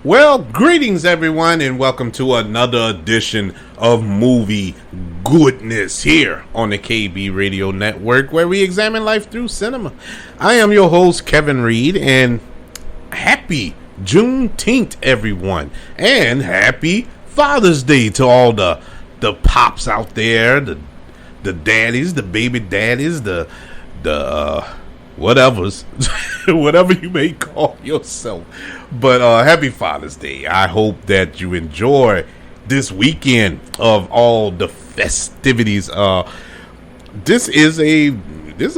Well, greetings everyone, and welcome to another edition of Movie Goodness here on the KB Radio Network, where we examine life through cinema. I am your host, Kevin Reed, and happy Juneteenth, everyone, and happy Father's Day to all the pops out there, the daddies, the baby daddies, the whatevers, whatever you may call yourself. But happy Father's Day. I hope that you enjoy this weekend of all the festivities. This is a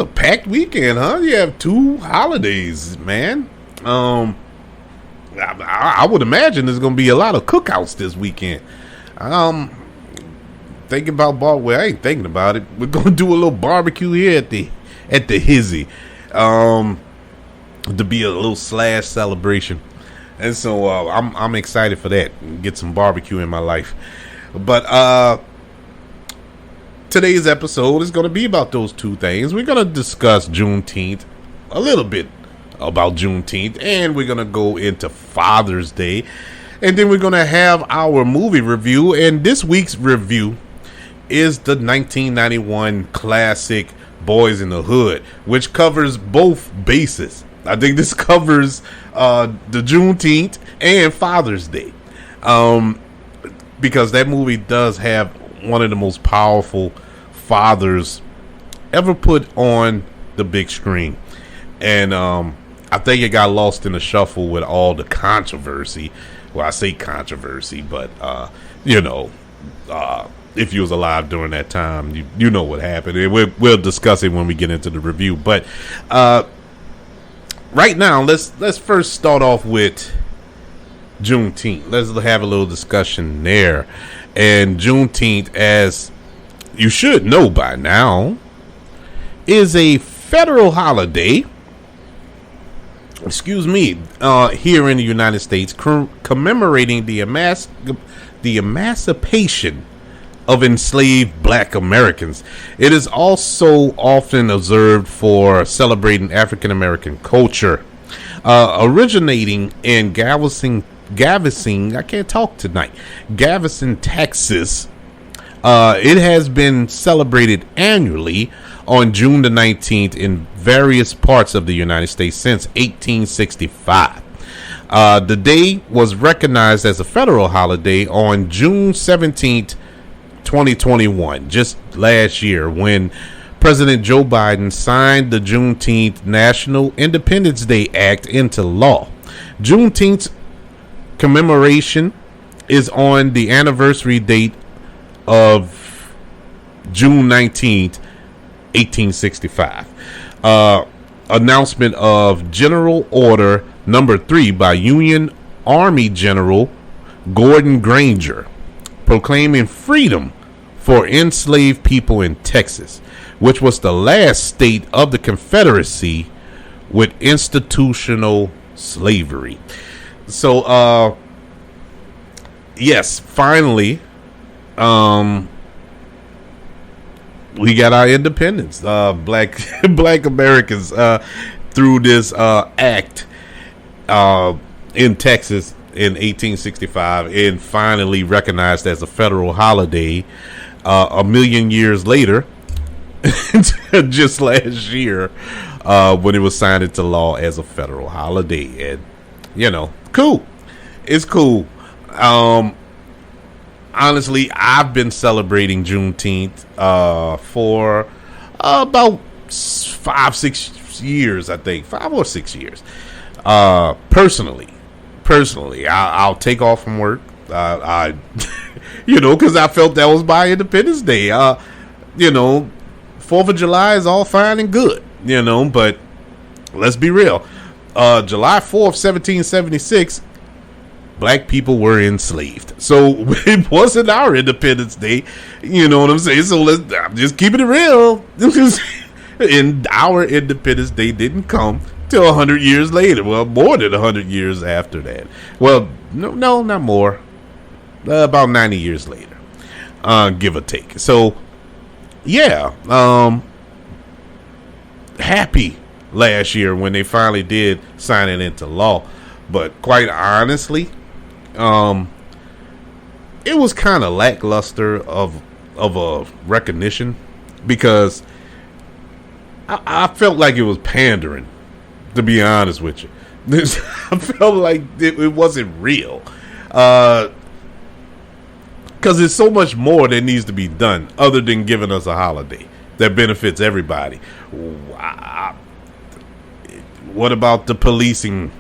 packed weekend, huh? You have two holidays, man. I would imagine there's gonna be a lot of cookouts this weekend. Thinking about I ain't thinking about it. We're gonna do a little barbecue here at the Hizzy, to be a little slash celebration, and so I'm excited for that. Get some barbecue in my life. But today's episode is gonna be about those two things. We're gonna discuss Juneteenth, a little bit about Juneteenth, and we're gonna go into Father's Day, and then we're gonna have our movie review. And this week's review is the 1991 classic Boyz in the Hood, which covers both bases. I think this covers the Juneteenth and Father's Day, because that movie does have one of the most powerful fathers ever put on the big screen, and I think it got lost in the shuffle with all the controversy. Well, I say controversy, but if you was alive during that time, you know what happened. And we'll discuss it when we get into the review. But right now, let's first start off with Juneteenth. Let's have a little discussion there. And Juneteenth, as you should know by now, is a federal holiday. Here in the United States, commemorating the emancipation of enslaved black Americans. It is also often observed for celebrating African American culture. Originating in Galveston, Texas, it has been celebrated annually on June the 19th in various parts of the United States since 1865. The day was recognized as a federal holiday on June 17th, 2021, just last year, when President Joe Biden signed the Juneteenth National Independence Day Act into law. Juneteenth's commemoration is on the anniversary date of June 19th, 1865. Announcement of General Order Number 3 by Union Army General Gordon Granger, proclaiming freedom for enslaved people in Texas, which was the last state of the Confederacy with institutional slavery. So, yes, finally, we got our independence, black Americans, through this act in Texas in 1865, and finally recognized as a federal holiday a million years later, just last year, when it was signed into law as a federal holiday. And cool, it's cool. Honestly, I've been celebrating Juneteenth for about 5-6 years, I think, 5 or 6 years. Personally, I'll take off from work. Because I felt that was my Independence Day. 4th of July is all fine and good, but let's be real. July 4th, 1776, black people were enslaved. So it wasn't our Independence Day. You know what I'm saying? So I'm just keeping it real. And our Independence Day didn't come till 100 years later. Well, more than 100 years after that. Well, no, not more. About 90 years later, give or take. So, yeah, happy last year when they finally did sign it into law. But quite honestly, It was kind of lackluster of a recognition, because I felt like it was pandering, to be honest with you. I felt like it wasn't real, because there's so much more that needs to be done other than giving us a holiday that benefits everybody. What about the policing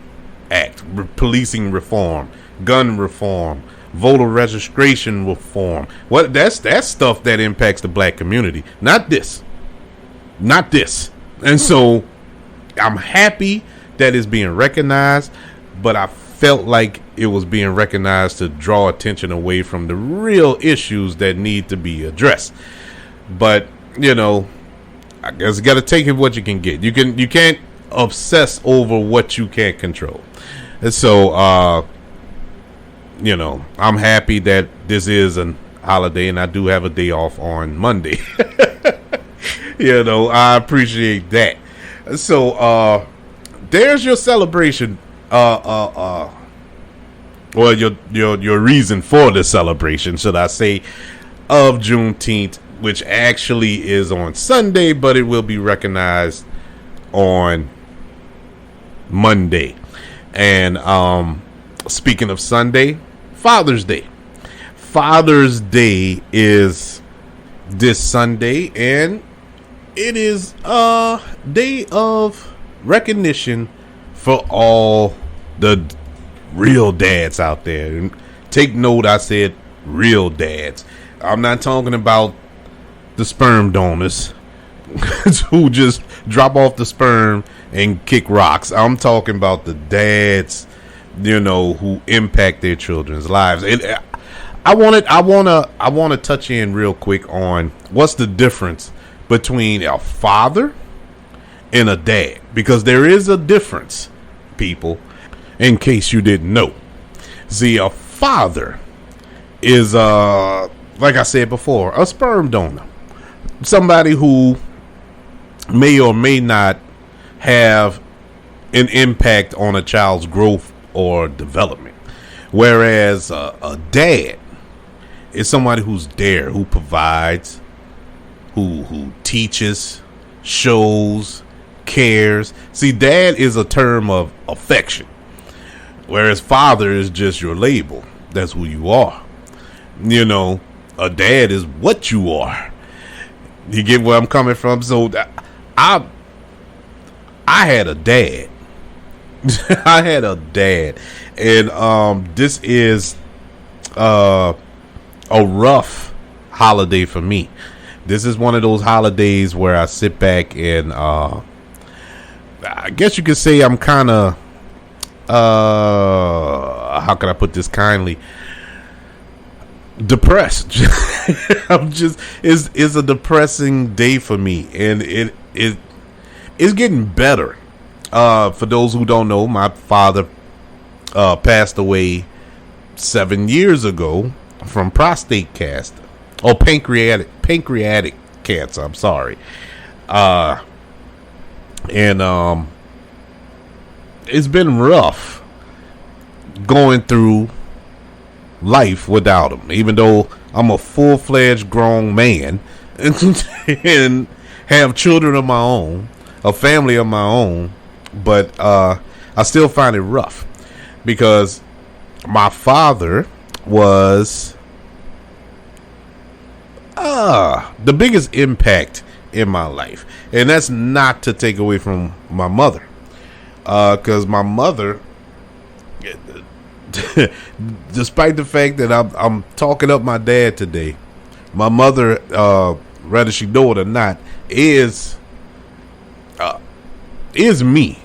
act, policing reform, gun reform, voter registration reform? What that's stuff that impacts the black community, not this. And so I'm happy that it's being recognized, but I felt like it was being recognized to draw attention away from the real issues that need to be addressed. But I guess you got to take it what you can get. You can't obsess over what you can't control. And so I'm happy that this is an holiday, and I do have a day off on Monday. I appreciate that. So there's your celebration. Well, your reason for the celebration, should I say, of Juneteenth, which actually is on Sunday, but it will be recognized on Monday. And speaking of Sunday, Father's Day. Father's Day is this Sunday, and it is a day of recognition for all the real dads out there. And take note, I said real dads. I'm not talking about the sperm donors who just drop off the sperm and kick rocks. I'm talking about the dads, who impact their children's lives. And I want to touch in real quick on what's the difference between a father and a dad, because there is a difference, people, in case you didn't know. See, a father is like I said before, a sperm donor, somebody who may or may not have an impact on a child's growth or development, whereas a dad is somebody who's there, who provides, who teaches, shows, cares. See, dad is a term of affection, whereas father is just your label. That's who you are. A dad is what you are. You get where I'm coming from? So I had a dad. I had a dad, and this is a rough holiday for me. This is one of those holidays where I sit back and I guess you could say I'm kind of how can I put this kindly, depressed. It's a depressing day for me, and it's getting better. For those who don't know, my father passed away 7 years ago from prostate cancer, or pancreatic cancer. I'm sorry. And it's been rough going through life without him, even though I'm a full-fledged grown man and have children of my own, a family of my own. But I still find it rough, because my father was the biggest impact in my life. And that's not to take away from my mother, because my mother, despite the fact that I'm talking up my dad today, my mother, whether she know it or not, is me.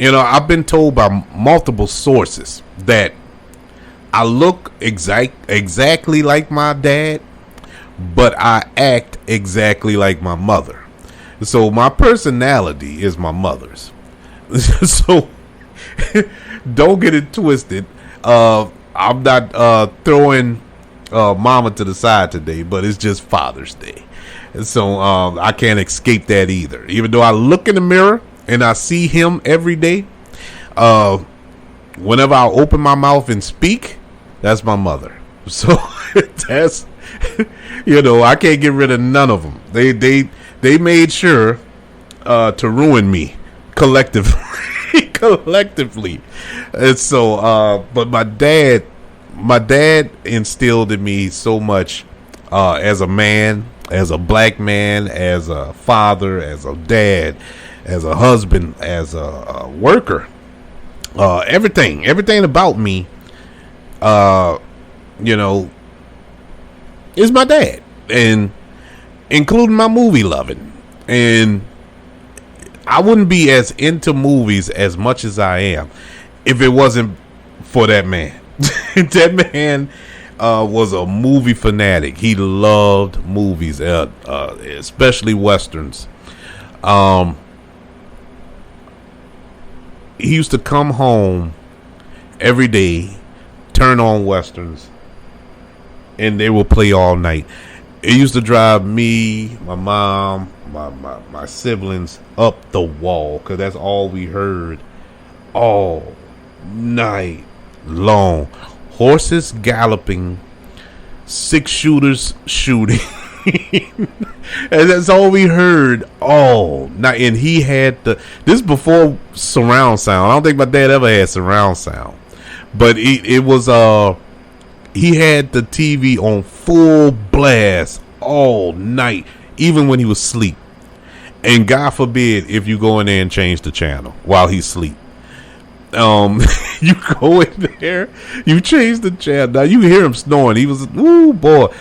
I've been told by multiple sources that I look exactly like my dad, but I act exactly like my mother. So my personality is my mother's. So don't get it twisted. I'm not throwing mama to the side today, but it's just Father's Day. And so I can't escape that either. Even though I look in the mirror and I see him every day, whenever I open my mouth and speak, that's my mother. So that's, I can't get rid of none of them. They made sure to ruin me collectively. Collectively. And so but my dad instilled in me so much as a man, as a black man, as a father, as a dad, as a husband, as a worker. Everything about me is my dad, and including my movie loving. And I wouldn't be as into movies as much as I am if it wasn't for that man. That man was a movie fanatic. He loved movies, especially westerns. He used to come home every day, turn on westerns, and they would play all night. It used to drive me, my mom, my siblings up the wall, because that's all we heard all night long. Horses galloping, 6-shooters shooting. And that's all we heard all night. And he had this before surround sound. I don't think my dad ever had surround sound, but it was he had the TV on full blast all night, even when he was asleep. And God forbid if you go in there and change the channel while he's asleep. You go in there, you change the channel. Now you hear him snoring. He was, ooh boy,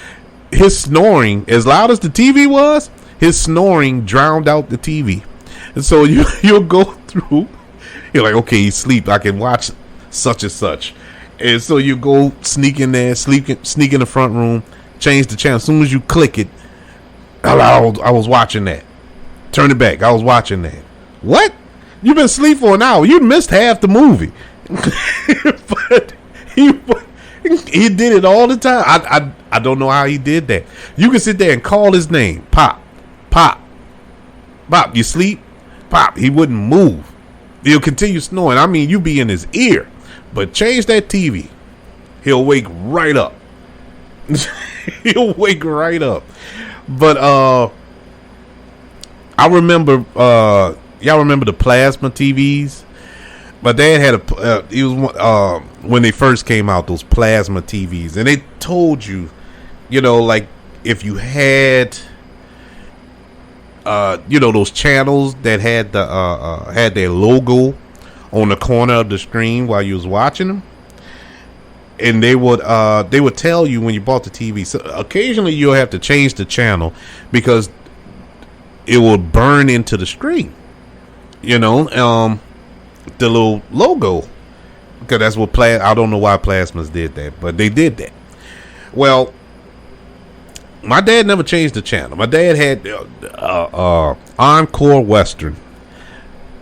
his snoring, as loud as the TV was, his snoring drowned out the TV. And so you'll go through. You're like, okay, he's asleep. I can watch such and such. And so you go sneak in there, sneak in the front room, change the channel. As soon as you click it, I was watching that. Turn it back. I was watching that. What? You've been asleep for an hour. You missed half the movie. But he did it all the time. I don't know how he did that. You can sit there and call his name. Pop. Pop. Pop. You sleep? Pop. He wouldn't move. He'll continue snoring. I mean, you be in his ear. But change that TV. He'll wake right up. He'll wake right up. But I remember y'all remember the plasma TVs? My dad had he was when they first came out, those plasma TVs, and they told you, like if you had those channels that had had their logo on the corner of the screen while you was watching them, and they would tell you when you bought the TV. So occasionally you'll have to change the channel because it will burn into the screen. The little logo, because that's what I don't know why plasmas did that, but they did that. Well, my dad never changed the channel. My dad had Encore Western,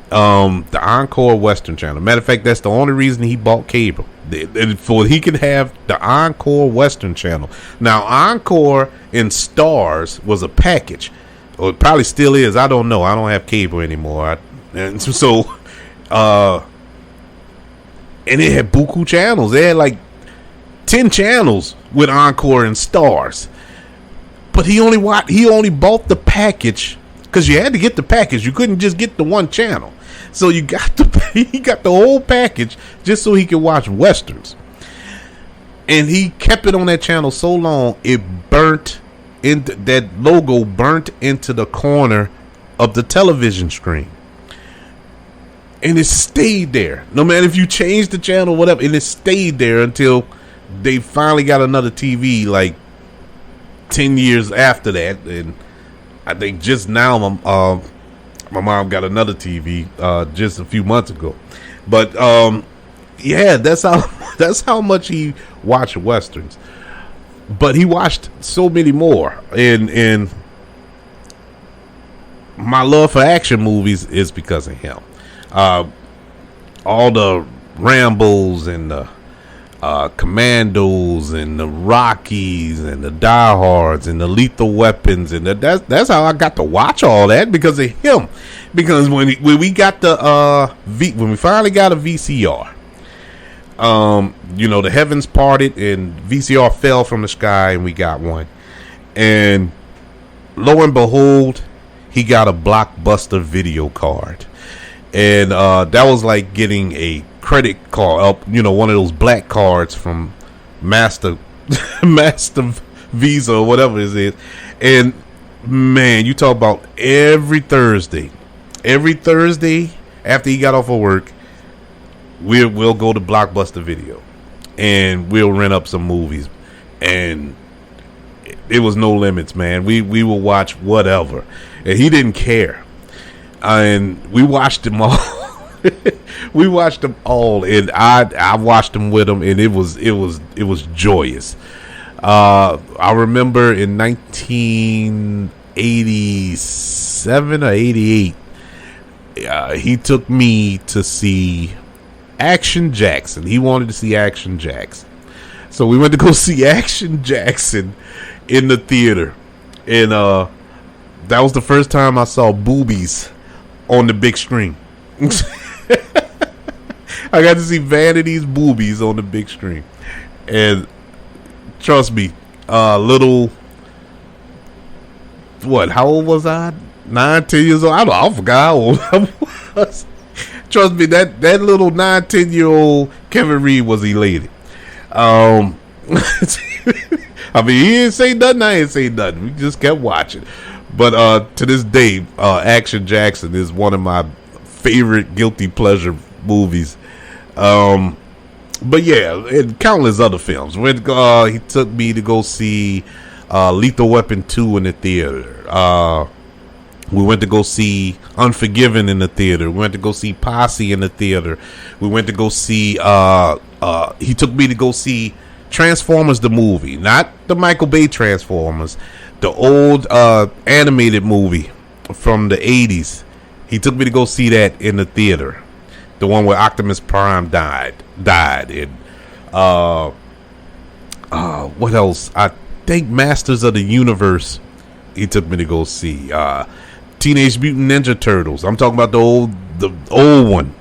the Encore Western channel. Matter of fact, that's the only reason he bought cable, for he could have the Encore Western channel. Now, Encore and Stars was a package, or it probably still is. I don't know. I don't have cable anymore. And it had buku channels. They had like 10 channels with Encore and Stars. But he only bought the package because you had to get the package. You couldn't just get the one channel. So he got the whole package just so he could watch westerns. And he kept it on that channel so long it burnt into that logo, burnt into the corner of the television screen. And it stayed there. No matter if you changed the channel, whatever, and it stayed there until they finally got another TV like 10 years after that. And I think just now my mom got another TV just a few months ago. But yeah, that's how much he watched westerns. But he watched so many more. And my love for action movies is because of him. All the Rambos and the Commandos and the Rockies and the Die Hards and the Lethal Weapons, and that's how I got to watch all that, because of him. Because when we got when we finally got a VCR, The heavens parted and VCR fell from the sky and we got one. And lo and behold, he got a Blockbuster video card. And that was like getting a credit card, one of those black cards from Master Visa or whatever it is. And man, you talk about every Thursday after he got off of work, we'll go to Blockbuster Video and we'll rent up some movies, and it was no limits, man. We will watch whatever, and he didn't care, and we watched them all. We watched them all, and I watched them with him, and it was joyous. I remember in 1987 or 88, he took me to see Action Jackson. He wanted to see Action Jackson, so we went to go see Action Jackson in the theater, and that was the first time I saw boobies on the big screen. I got to see Vanity's boobies on the big screen, and trust me, how old was I? 9, 10 years old. I forgot how old I was. Trust me, that little 9, 10-year-old Kevin Reed was elated. I mean, he didn't say nothing, I didn't say nothing. We just kept watching. But to this day, Action Jackson is one of my favorite guilty pleasure movies. But yeah, and countless other films. When he took me to go see Lethal Weapon 2 in the theater. We went to go see Unforgiven in the theater. We went to go see Posse in the theater. We went to go see he took me to go see Transformers the movie, not the Michael Bay Transformers, the old animated movie from the 80s. He took me to go see that in the theater, the one where Optimus Prime died. And what else? I think Masters of the Universe. He took me to go see Teenage Mutant Ninja Turtles. I'm talking about the old one,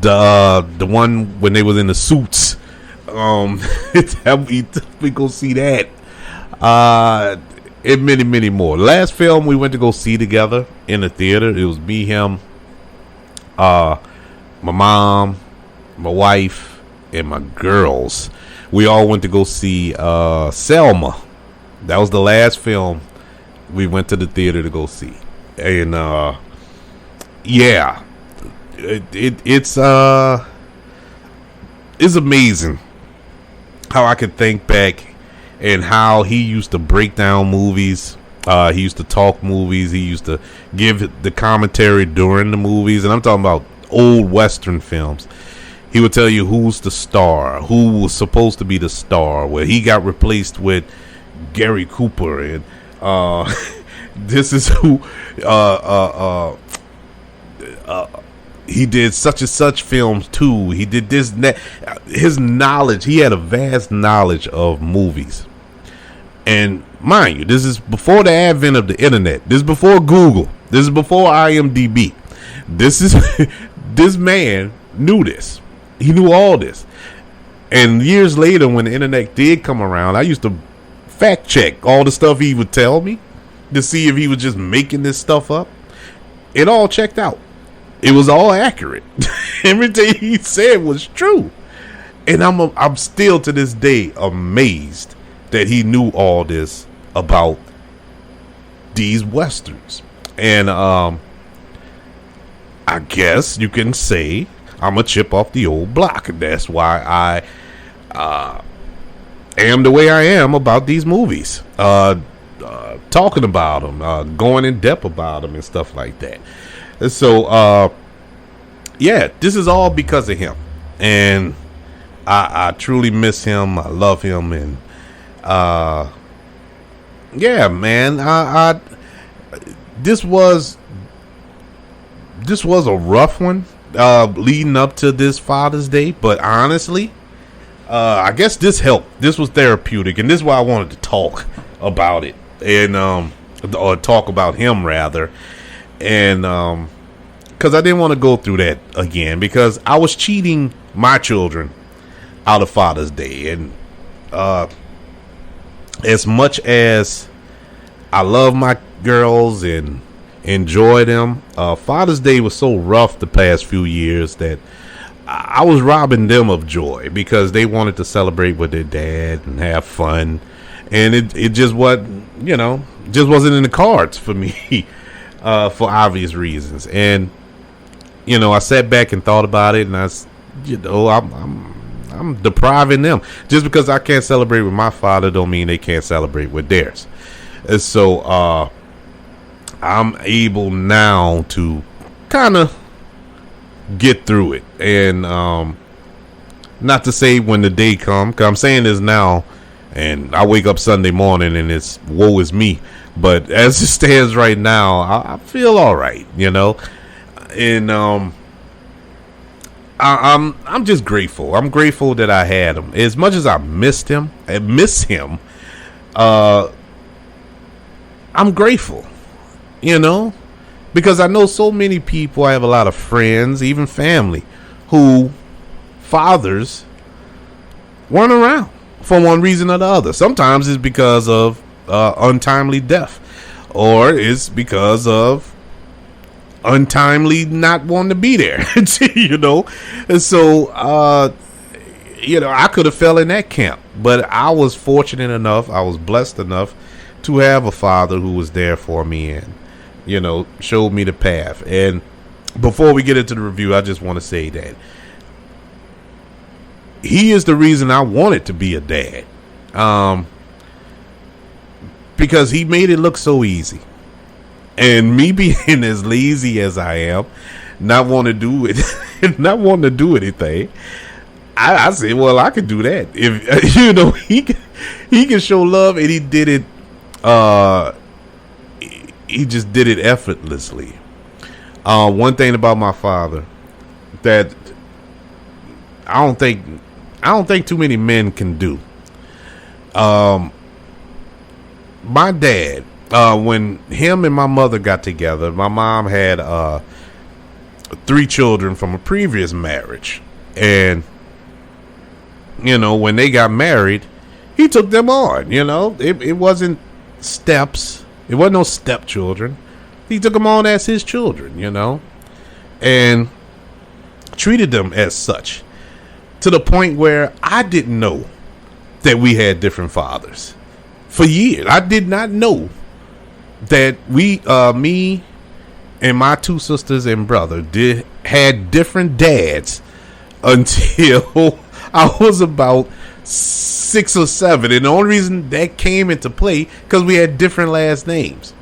the one when they was in the suits. He took me go see that, and many more. Last film we went to go see together in the theater, it was me, him, my mom, my wife, and my girls. We all went to go see Selma. That was the last film we went to the theater to go see. And yeah, it's amazing how I could think back and how he used to break down movies. He used to talk movies. He used to give the commentary during the movies, and I'm talking about old Western films. He would tell you who's the star, who was supposed to be the star, where he got replaced with Gary Cooper, and this is who he did such and such films too. He did this and that. His knowledge, he had a vast knowledge of movies. And mind you, this is before the advent of the internet. This is before Google. This is before IMDb. This man knew this. He knew all this. And years later, when the internet did come around, I used to fact check all the stuff he would tell me to see if he was just making this stuff up. It all checked out. It was all accurate. Everything he said was true. And I'm still to this day amazed that he knew all this about these westerns. And I guess you can say I'm a chip off the old block. And that's why I am the way I am about these movies. Talking about them, going in depth about them and stuff like that. And so, yeah, this is all because of him. And I truly miss him. I love him. And, yeah, man, this was a rough one, leading up to this Father's Day. But honestly, I guess this helped. This was therapeutic. And this is why I wanted to talk about it. And, or talk about him rather. And, because I didn't want to go through that again, because I was cheating my children out of Father's Day. And as much as I love my girls and enjoy them, Father's Day was so rough the past few years that I was robbing them of joy because they wanted to celebrate with their dad and have fun, and it just wasn't, just wasn't in the cards for me, for obvious reasons. And I sat back and thought about it, and I'm depriving them. Just because I can't celebrate with my father don't mean they can't celebrate with theirs. And so I'm able now to kind of get through it. And not to say when the day comes, because I'm saying this now, and I wake up Sunday morning and it's woe is me. But as it stands right now, I feel all right, and I'm just grateful. I'm grateful that I had him. As much as I miss him, I'm grateful, because I know so many people. I have a lot of friends, even family, who fathers weren't around for one reason or the other. Sometimes it's because of untimely death, or it's because of untimely not wanting to be there. And so I could have fell in that camp, but I was fortunate enough, I was blessed enough to have a father who was there for me and showed me the path. And before we get into the review, I just want to say that he is the reason I wanted to be a dad, because he made it look so easy. And me being as lazy as I am, not wanting to do it, not wanting to do anything, I said, well, I could do that. If he can show love, and he did it. He just did it effortlessly. One thing about my father that I don't think too many men can do. My dad, when him and my mother got together, my mom had 3 children from a previous marriage, and when they got married, he took them on. It wasn't steps. It wasn't no stepchildren. He took them on as his children, and treated them as such, to the point where I didn't know that we had different fathers. For years, I did not know that me and my 2 sisters and brother had different dads until I was about 6 or 7. And the only reason that came into play because we had different last names.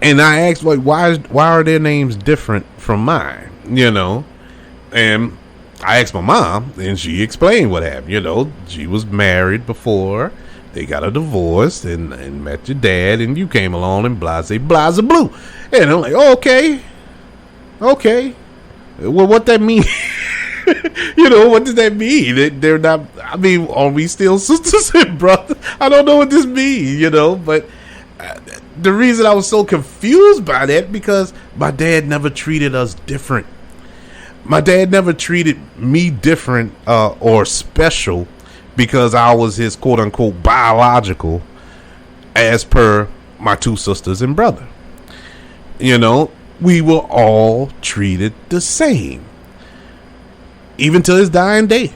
And I asked, why are their names different from mine? And I asked my mom, and she explained what happened. She was married before. They got a divorce and met your dad, and you came along and blase blue. And I'm like, okay. Well, what that mean? What does that mean? They're not, are we still sisters and brothers? I don't know what this means, but the reason I was so confused by that, because my dad never treated us different. My dad never treated me different or special because I was his quote-unquote biological, as per my 2 sisters and brother. We were all treated the same, even to his dying day.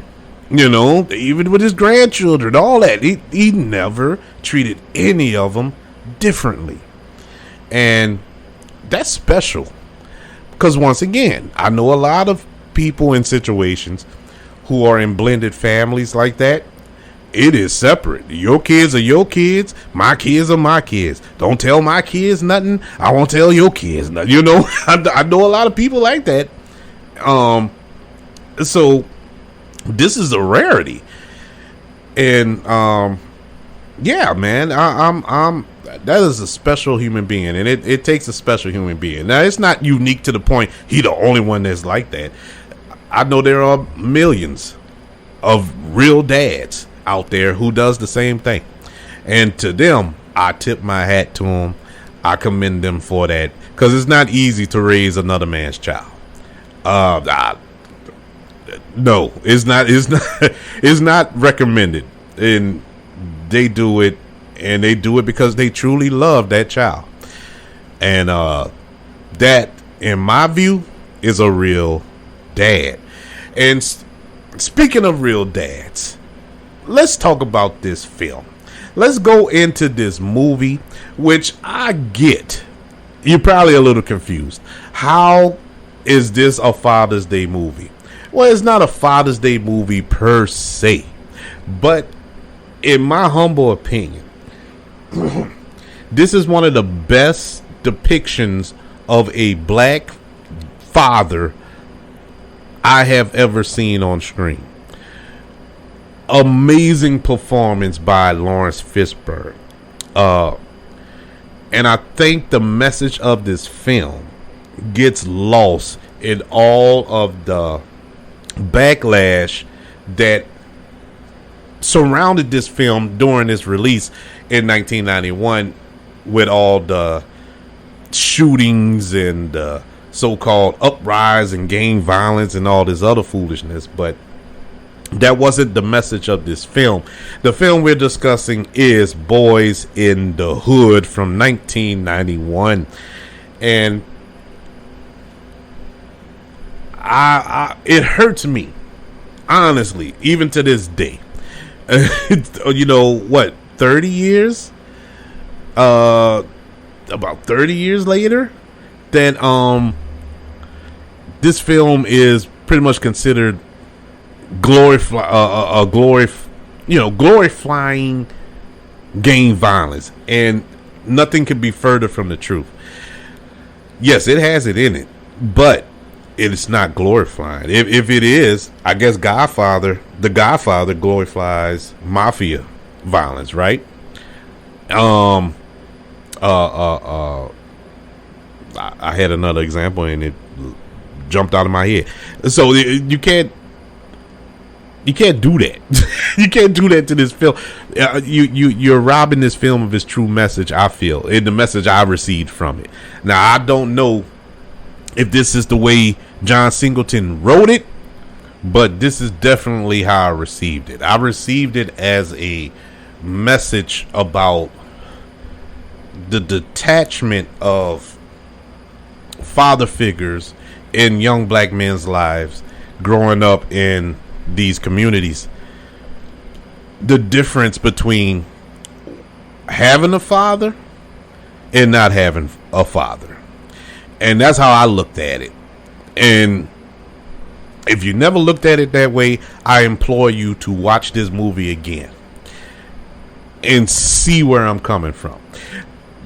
Even with his grandchildren, all that. He never treated any of them differently. And that's special. Because once again, I know a lot of people in situations who are in blended families like that. It is separate. Your kids are your kids. My kids are my kids. Don't tell my kids nothing. I won't tell your kids nothing. I know a lot of people like that. So this is a rarity. And yeah, man, I'm that is a special human being, and it takes a special human being. Now, it's not unique to the point he the only one that's like that. I know there are millions of real dads out there who does the same thing, and to them, I tip my hat to them. I commend them for that, because it's not easy to raise another man's child. No, it's not. It's not. It's not recommended, and they do it, and they do it because they truly love that child, and that, in my view, is a real dad. And speaking of real dads, let's talk about this film. Let's go into this movie, which I get. You're probably a little confused. How is this a Father's Day movie? Well, it's not a Father's Day movie per se, but in my humble opinion, this is one of the best depictions of a black father I have ever seen on screen. Amazing performance by Lawrence Fishburne. And I think the message of this film gets lost in all of the backlash that surrounded this film during its release in 1991, with all the shootings and the so-called uprising and gang violence and all this other foolishness. But that wasn't the message of this film. The film we're discussing is Boyz in the Hood from 1991, and it hurts me, honestly, even to this day. You know what? 30 years, about 30 years later, that this film is pretty much considered glorifying gang violence, and nothing could be further from the truth. Yes, it has it in it, but it's not glorifying. If it is, I guess The Godfather glorifies mafia violence, right? I had another example and it jumped out of my head. So you can't do that. You can't do that to this film. You're robbing this film of its true message, I feel, and the message I received from it. Now, I don't know if this is the way John Singleton wrote it, but this is definitely how I received it. I received it as a message about the detachment of father figures in young black men's lives growing up in these communities. The difference between having a father and not having a father. And that's how I looked at it. And if you never looked at it that way, I implore you to watch this movie again and see where I'm coming from.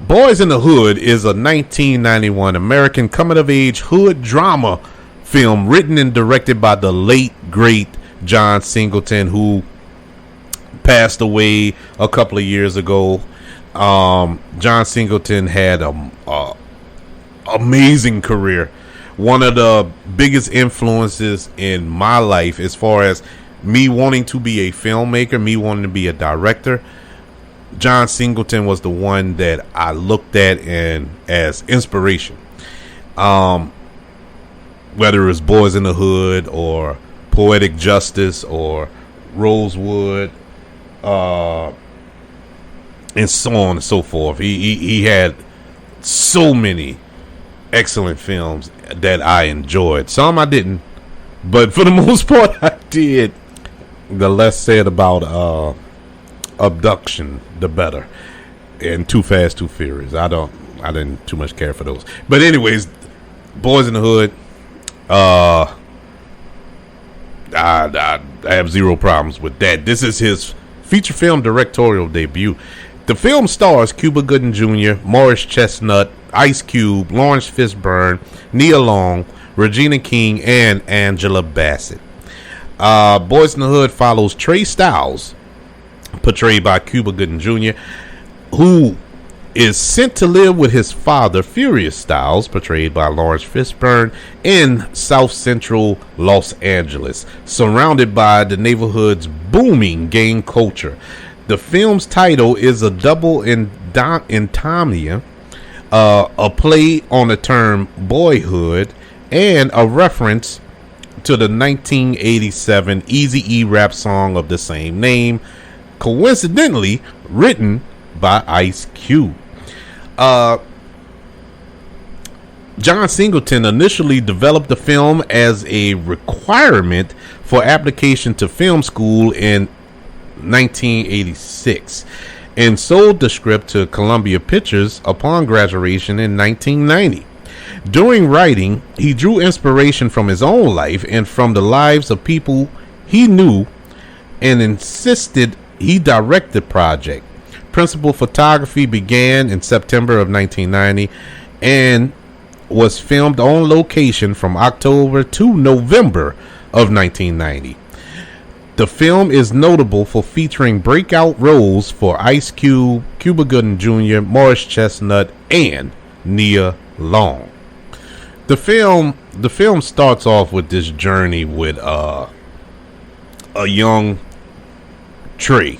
Boyz in the Hood is a 1991 American coming-of-age hood drama film written and directed by the late, great John Singleton, who passed away a couple of years ago. John Singleton had a amazing career. One of the biggest influences in my life, as far as me wanting to be a filmmaker, me wanting to be a director, John Singleton was the one that I looked at and as inspiration. Whether it was Boyz in the Hood or Poetic Justice or Rosewood, and so on and so forth. He had so many excellent films that I enjoyed. Some I didn't, but for the most part I did. The less said about Abduction, the better. And Too Fast, Too Furious. I didn't too much care for those. But anyways, Boyz in the Hood, I have zero problems with that. This is his feature film directorial debut. The film stars Cuba Gooding Jr., Morris Chestnut, Ice Cube, Lawrence Fishburne, Nia Long, Regina King, and Angela Bassett. Boyz in the Hood follows Trey Styles, portrayed by Cuba Gooding Jr., who is sent to live with his father, Furious Styles, portrayed by Lawrence Fishburne, in South Central Los Angeles, surrounded by the neighborhood's booming gang culture. The film's title is a double entendre, a play on the term boyhood, and a reference to the 1987 Eazy-E rap song of the same name, coincidentally written by Ice Cube. John Singleton initially developed the film as a requirement for application to film school in 1986 and sold the script to Columbia Pictures upon graduation in 1990. During writing, he drew inspiration from his own life and from the lives of people he knew and insisted he direct the project. Principal photography began in September of 1990 and was filmed on location from October to November of 1990. The film is notable for featuring breakout roles for Ice Cube, Cuba Gooding Jr., Morris Chestnut, and Nia Long. The film starts off with this journey with a young Trey,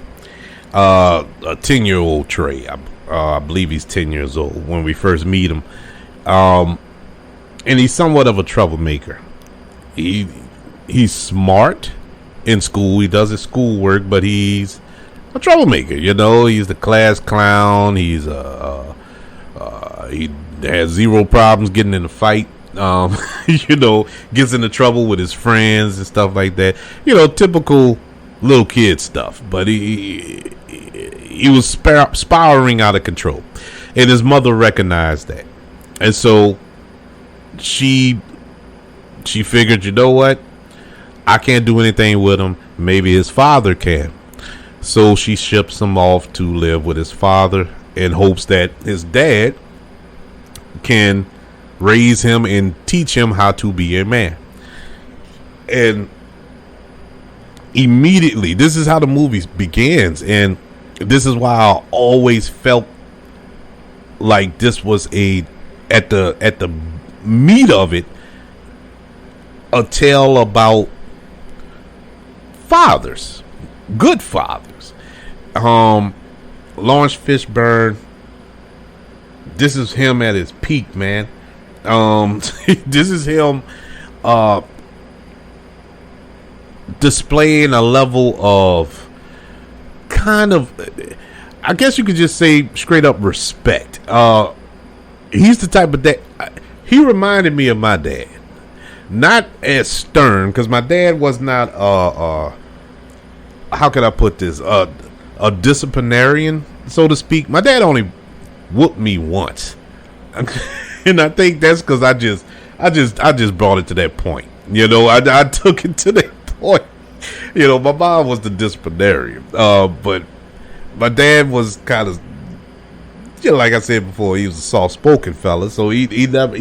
a 10-year-old Trey. I believe he's 10 years old when we first meet him. And he's somewhat of a troublemaker. He's smart in school. He does his schoolwork, but he's a troublemaker. You know, he's the class clown. He has zero problems getting in a fight. You know, gets into trouble with his friends and stuff like that. You know, typical little kid stuff. But he was spiraling out of control, and his mother recognized that. And so she figured, you know what? I can't do anything with him. Maybe his father can. So she ships him off to live with his father in hopes that his dad can raise him and teach him how to be a man. And immediately, this is how the movie begins. And this is why I always felt like this was at the meat of it, a tale about fathers, good fathers. Lawrence Fishburne, this is him at his peak, man. This is him displaying a level of kind of, I guess you could just say straight up respect. He's the type of dad. He reminded me of my dad, not as stern, because my dad was not how can I put this, a disciplinarian, so to speak. My dad only whooped me once, and I think that's because I just brought it to that point. You know, I took it to that point. You know, my mom was the disciplinarian, but my dad was kind of, you know, like I said before, he was a soft-spoken fella, so he never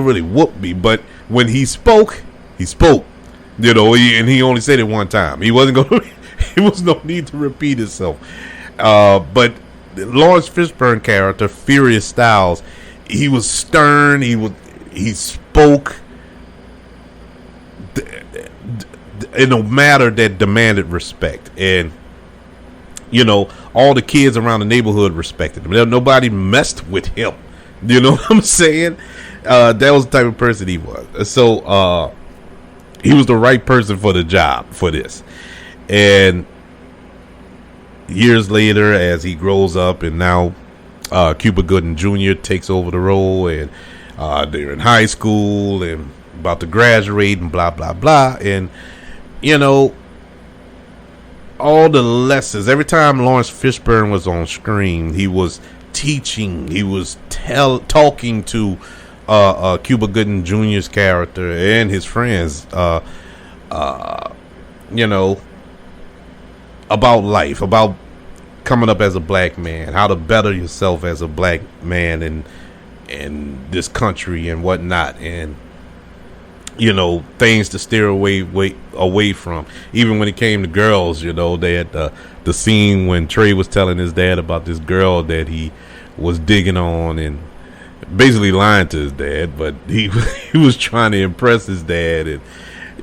really whooped me. But when he spoke, you know, and he only said it one time. He wasn't going. There was no need to repeat himself. But the Lawrence Fishburne character, Furious Styles, he was stern. He spoke in a manner that demanded respect, and you know, all the kids around the neighborhood respected him. Nobody messed with him. You know what I'm saying? That was the type of person he was. So he was the right person for the job for this. And years later, as he grows up, and now Cuba Gooding Jr. takes over the role, and they're in high school and about to graduate and blah, blah, blah. And, you know, all the lessons, every time Lawrence Fishburne was on screen, he was teaching, he was talking to Cuba Gooding Jr.'s character and his friends, you know, about life, about coming up as a black man, how to better yourself as a black man in this country and whatnot, and you know, things to steer away from. Even when it came to girls, you know, they had the scene when Trey was telling his dad about this girl that he was digging on and basically lying to his dad, but he was trying to impress his dad, and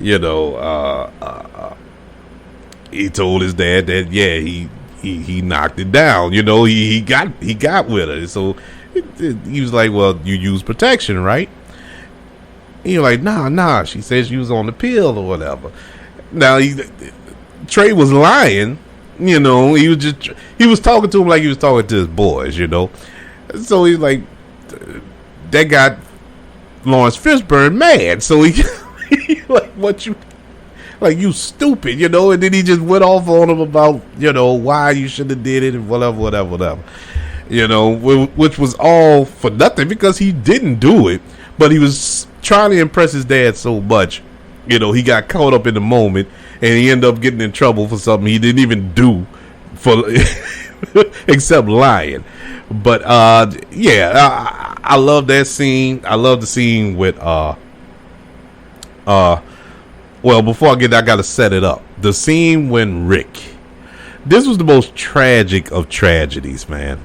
you know, he told his dad that he knocked it down. You know, he got with her, so he was like, well, you use protection, right? And you're like, nah. She said she was on the pill or whatever. Now, Trey was lying. You know, he was talking to him like he was talking to his boys, you know. So he's like, that got Lawrence Fishburne mad. So he like, you stupid, you know. And then he just went off on him about, you know, why you should have did it and whatever. You know, which was all for nothing because he didn't do it. But he was trying to impress his dad so much, you know, he got caught up in the moment and he ended up getting in trouble for something he didn't even do for except lying. But I love that scene. I love the scene with well, before I get there, I gotta set it up. The scene when this was the most tragic of tragedies, man.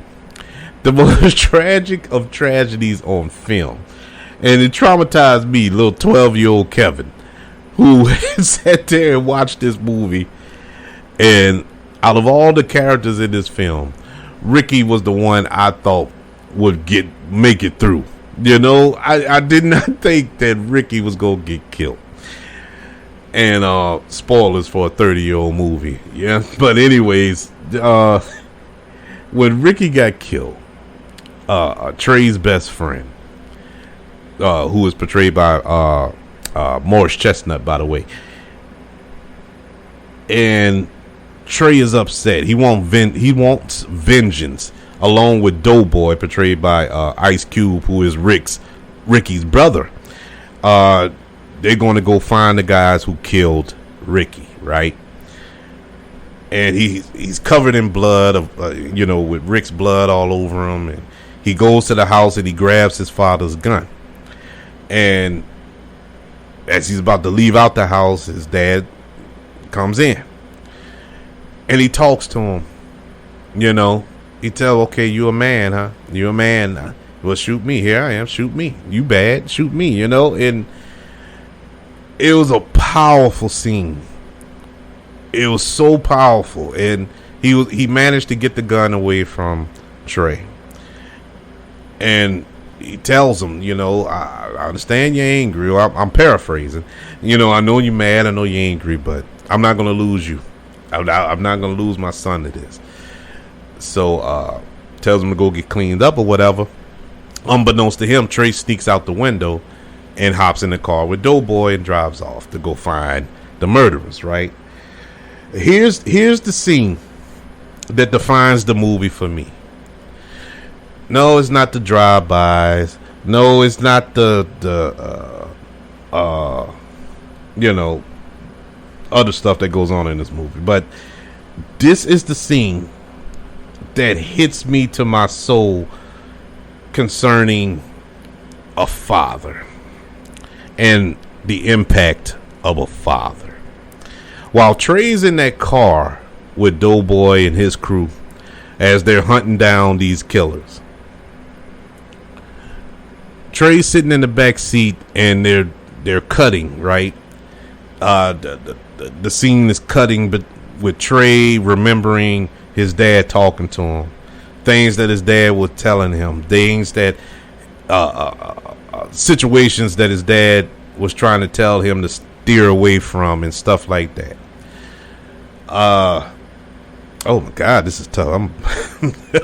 The most tragic of tragedies on film. And it traumatized me, little 12-year-old Kevin, who sat there and watched this movie. And out of all the characters in this film, Ricky was the one I thought would make it through. You know, I did not think that Ricky was going to get killed. And spoilers for a 30-year-old movie. Yeah. But anyways, when Ricky got killed, Trey's best friend, who was portrayed by Morris Chestnut, by the way. And Trey is upset. He wants vengeance, along with Doughboy, portrayed by Ice Cube, who is Ricky's brother. They're going to go find the guys who killed Ricky, right? And he's covered in blood, with Rick's blood all over him. And he goes to the house and he grabs his father's gun. And as he's about to leave out the house, his dad comes in. And he talks to him. You know, he tells, okay, you a man, huh? You a man. Well, shoot me. Here I am. Shoot me. You bad. Shoot me, you know. And it was a powerful scene. It was so powerful. And he managed to get the gun away from Trey. And he tells him, you know, I understand you're angry. I'm paraphrasing. You know, I know you're mad. I know you're angry, but I'm not going to lose you. I'm not going to lose my son to this. So tells him to go get cleaned up or whatever. Unbeknownst to him, Trey sneaks out the window and hops in the car with Doughboy and drives off to go find the murderers, right? Here's the scene that defines the movie for me. No, it's not the drive-bys. No, it's not the other stuff that goes on in this movie. But this is the scene that hits me to my soul concerning a father and the impact of a father. While Trey's in that car with Doughboy and his crew as they're hunting down these killers, Trey's sitting in the back seat and they're cutting, right? The scene is cutting, but with Trey remembering his dad talking to him, things that his dad was telling him, things that situations that his dad was trying to tell him to steer away from and stuff like that. Oh my God, this is tough. I'm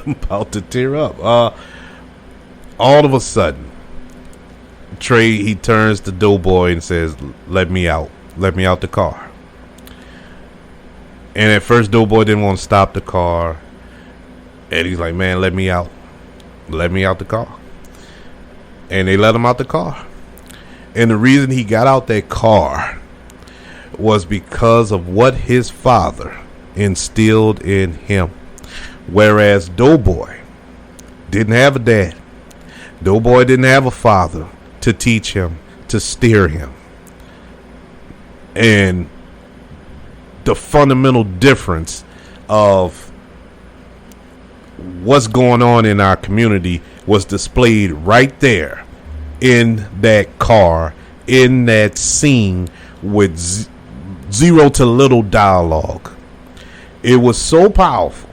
about to tear up. All of a sudden, Trey, he turns to Doughboy and says, let me out the car. And at first Doughboy didn't want to stop the car, and he's like, man, let me out the car. And they let him out the car. And the reason he got out that car was because of what his father instilled in him. Whereas Doughboy didn't have a dad. Doughboy didn't have a father to teach him, to steer him. And the fundamental difference of what's going on in our community was displayed right there in that car, in that scene with zero to little dialogue. It was so powerful.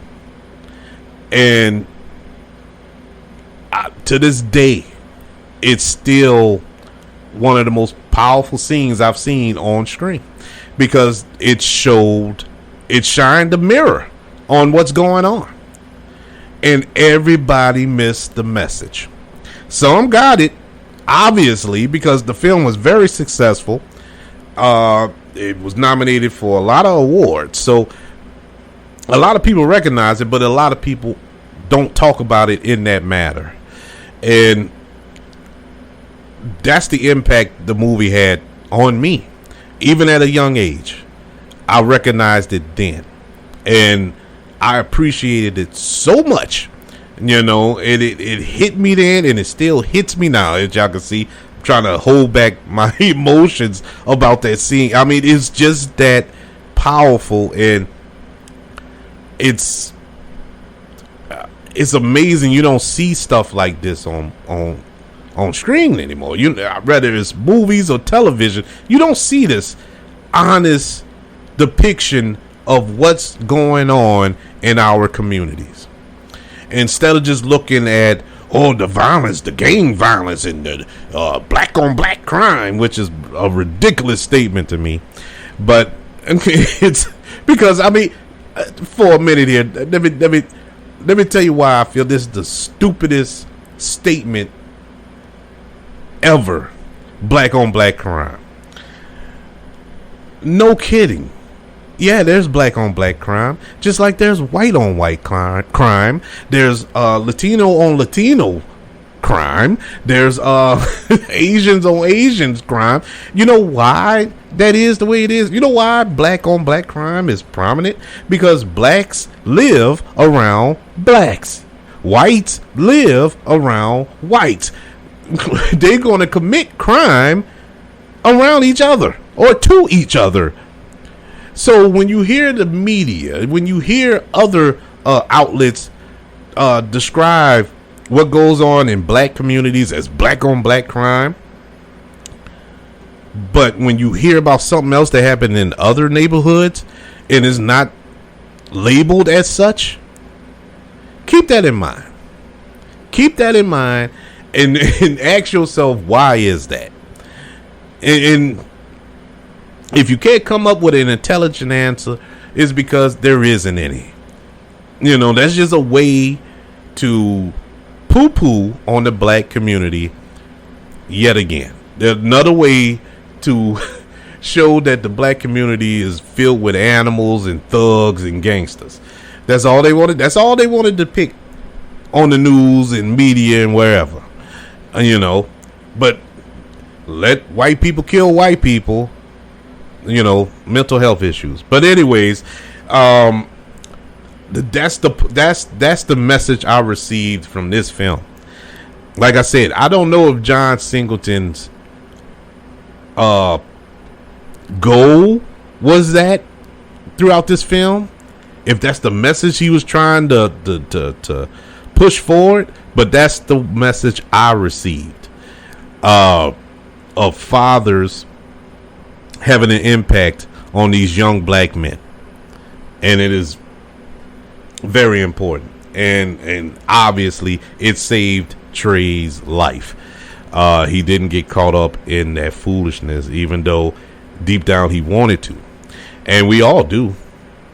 And to this day, it's still one of the most powerful scenes I've seen on screen, because it shined a mirror on what's going on, and everybody missed the message. Some got it, obviously, because the film was very successful. It was nominated for a lot of awards, so a lot of people recognize it, but a lot of people don't talk about it in that matter. And that's the impact the movie had on me. Even at a young age, I recognized it then, and I appreciated it so much. You know, it hit me then, and it still hits me now. As y'all can see, I'm trying to hold back my emotions about that scene. I mean, it's just that powerful, and it's amazing. You don't see stuff like this on screen anymore. Whether it's movies or television, you don't see this honest depiction of what's going on in our communities. Instead of just looking at the violence, the gang violence, and the black on black crime, which is a ridiculous statement to me. But it's because, I mean, for a minute here, let me tell you why I feel this is the stupidest statement ever. Black on black crime. No kidding. Yeah, there's black on black crime, just like there's white on white crime. There's Latino on Latino crime. There's Asians on Asians crime. You know why that is the way it is? You know why black on black crime is prominent? Because blacks live around blacks. Whites live around whites. They're going to commit crime around each other or to each other. So when you hear the media, when you hear other outlets describe what goes on in black communities as black on black crime, but when you hear about something else that happened in other neighborhoods and is not labeled as such, keep that in mind. Keep that in mind and ask yourself, why is that? And if you can't come up with an intelligent answer, it's because there isn't any. You know, that's just a way to poo-poo on the black community yet again. There's another way to show that the black community is filled with animals and thugs and gangsters. That's all they wanted. That's all they wanted to depict on the news and media and wherever. You know, but let white people kill white people. You know, mental health issues. But anyways, that's the message I received from this film. Like I said, I don't know if John Singleton's goal was that throughout this film, if that's the message he was trying to push forward, but that's the message I received of fathers having an impact on these young black men, and it is very important. And obviously, it saved Trey's life. He didn't get caught up in that foolishness, even though deep down he wanted to. And we all do.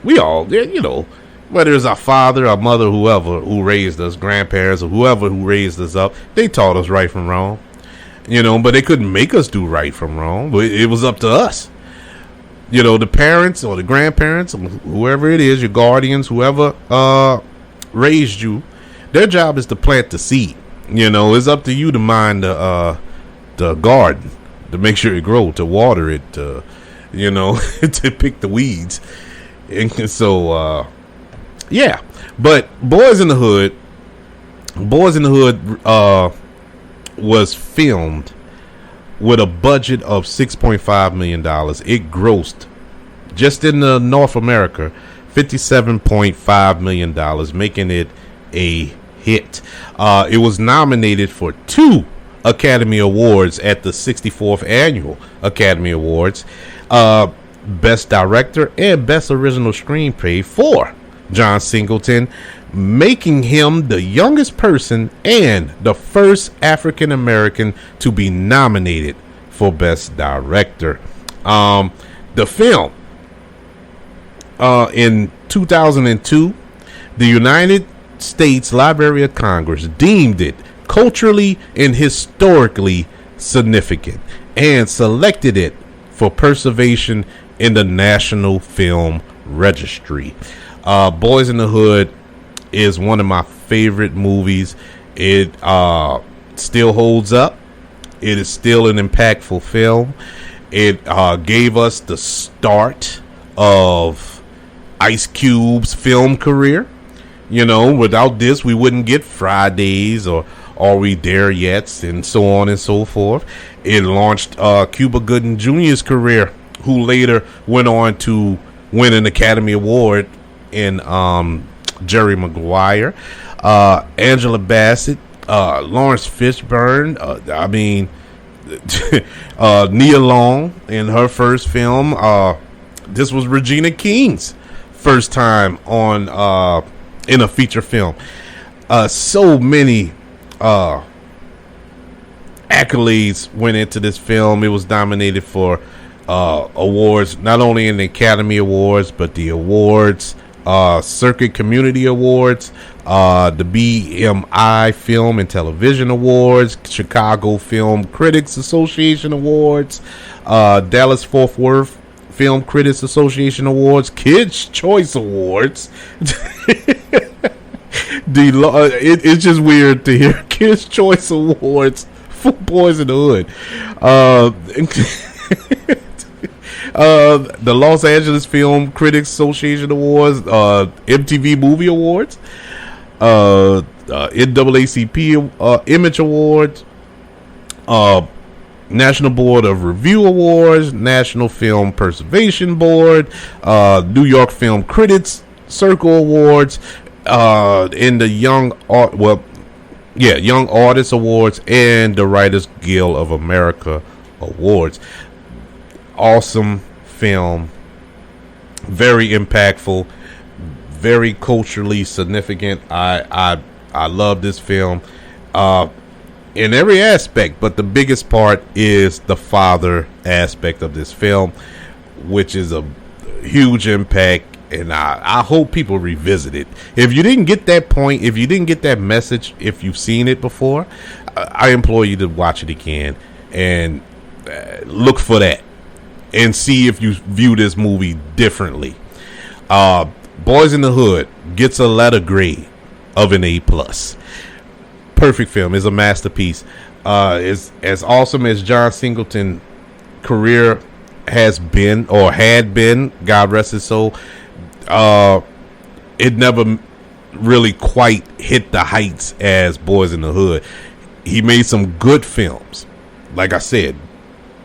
We all, you know, whether it's our father, our mother, whoever who raised us, grandparents, or whoever who raised us up, they taught us right from wrong. You know, but they couldn't make us do right from wrong. But it was up to us. You know, the parents or the grandparents, or whoever it is, your guardians, whoever raised you, their job is to plant the seed. You know, it's up to you to mind the garden, to make sure it grows, to water it, you know, to pick the weeds. And so, yeah. But Boyz n the Hood was filmed with a budget of $6.5 million. It grossed, just in North America, $57.5 million, making it a hit. It was nominated for 2 Academy Awards at the 64th Annual Academy Awards. Best Director and Best Original Screenplay for John Singleton, making him the youngest person and the first African American to be nominated for Best Director. The film, in 2002, the United States Library of Congress deemed it culturally and historically significant and selected it for preservation in the National Film Registry. Boyz n the Hood is one of my favorite movies. It still holds up. It is still an impactful film. It gave us the start of Ice Cube's film career. You know, without this, we wouldn't get Fridays or Are We There Yet, and so on and so forth. It launched Cuba Gooding Jr.'s career, who later went on to win an Academy Award in Jerry Maguire. Angela Bassett, Lawrence Fishburne, Nia Long in her first film. This was Regina King's first time on in a feature film. So many accolades went into this film. It was nominated for awards, not only in the Academy Awards, but the awards, Circuit Community Awards, the BMI Film and Television Awards, Chicago Film Critics Association Awards, Dallas Fort Worth Film Critics Association Awards, Kids Choice Awards. It's just weird to hear Kids Choice Awards for Boyz n the Hood. The Los Angeles Film Critics Association Awards, MTV Movie Awards, NAACP Image Awards, National Board of Review Awards, National Film Preservation Board, New York Film Critics Circle Awards, in the Young Artist Awards, and the Writers Guild of America Awards. Awesome film, very impactful, very culturally significant. I love this film in every aspect, but the biggest part is the father aspect of this film, which is a huge impact. And I hope people revisit it. If you didn't get that point, if you didn't get that message, if you've seen it before, I implore you to watch it again and look for that and see if you view this movie differently. Boyz n the Hood gets a letter grade of an A+. Perfect film. Is a masterpiece. Is as awesome as John Singleton's career has been or had been. God rest his soul. It never really quite hit the heights as Boyz n the Hood. He made some good films, like I said,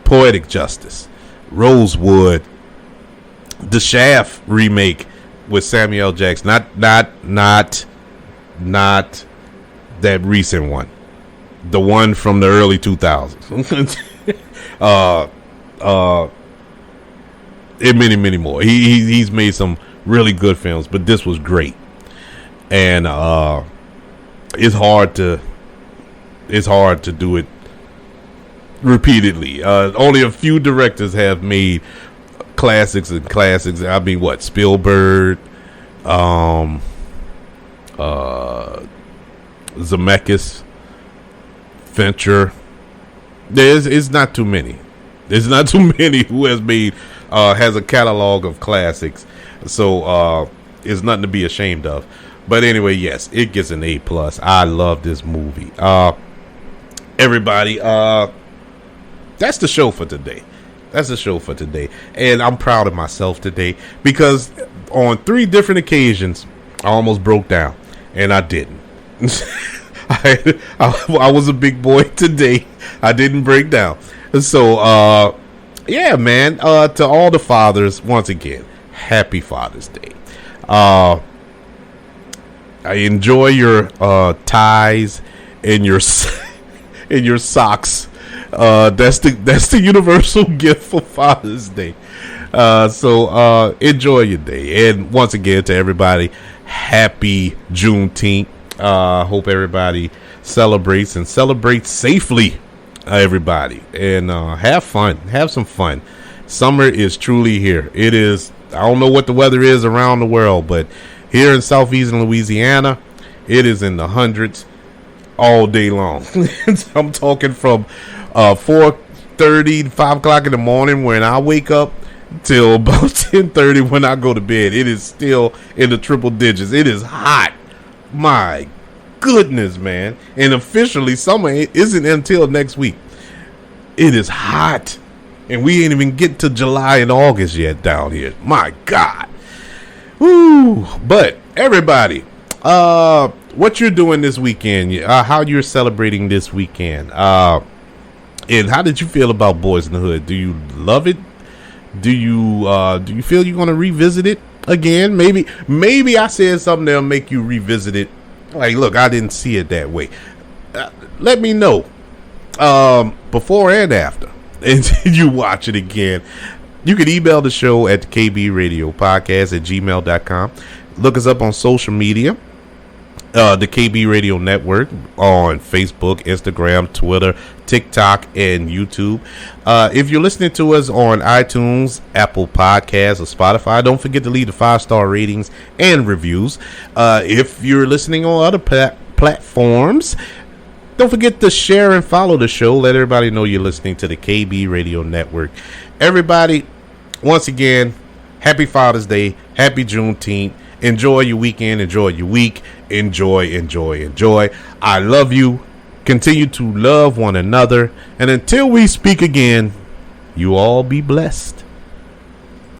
Poetic Justice, Rosewood, the Shaft remake with Samuel L. Jackson, not that recent one, the one from the early 2000s. And many more. He's made some really good films, but this was great. And it's hard to do it repeatedly. Only a few directors have made classics and classics. I mean, what, Spielberg, Zemeckis, Fincher. It's not too many. There's not too many who has made has a catalog of classics. So it's nothing to be ashamed of. But anyway, yes, it gets an A+. I love this movie. Everybody, that's the show for today. And I'm proud of myself today because on 3 different occasions I almost broke down, and I didn't. I was a big boy today. I didn't break down. So yeah, man, to all the fathers, once again, happy Father's Day. I enjoy your ties and your socks. That's the universal gift for Father's Day. So enjoy your day. And once again, to everybody, happy Juneteenth. Hope everybody celebrates safely. everybody, and have fun. Have some fun. Summer is truly here. It is. I don't know what the weather is around the world, but here in southeastern Louisiana, it is in the hundreds all day long. I'm talking from 4:30 to 5 o'clock in the morning when I wake up till about 10:30 when I go to bed. It is still in the triple digits. It is hot. My goodness, man. And officially, summer isn't until next week. It is hot. And we ain't even get to July and August yet down here. My God. Woo. But everybody, what you're doing this weekend, how you're celebrating this weekend, and how did you feel about Boyz in the Hood? Do you love it? Do you feel you're going to revisit it again? Maybe I said something that'll make you revisit it. Like, look, I didn't see it that way. Let me know before and after. And you watch it again. You can email the show at kbradiopodcast@gmail.com. Look us up on social media. The KB Radio Network on Facebook, Instagram, Twitter, TikTok, and YouTube. If you're listening to us on iTunes, Apple Podcasts, or Spotify, don't forget to leave the 5-star ratings and reviews. If you're listening on other platforms, don't forget to share and follow the show. Let everybody know you're listening to the KB Radio Network. Everybody, once again, happy Father's Day. Happy Juneteenth. Enjoy your weekend. Enjoy your week. Enjoy. I love you. Continue to love one another. And until we speak again, you all be blessed.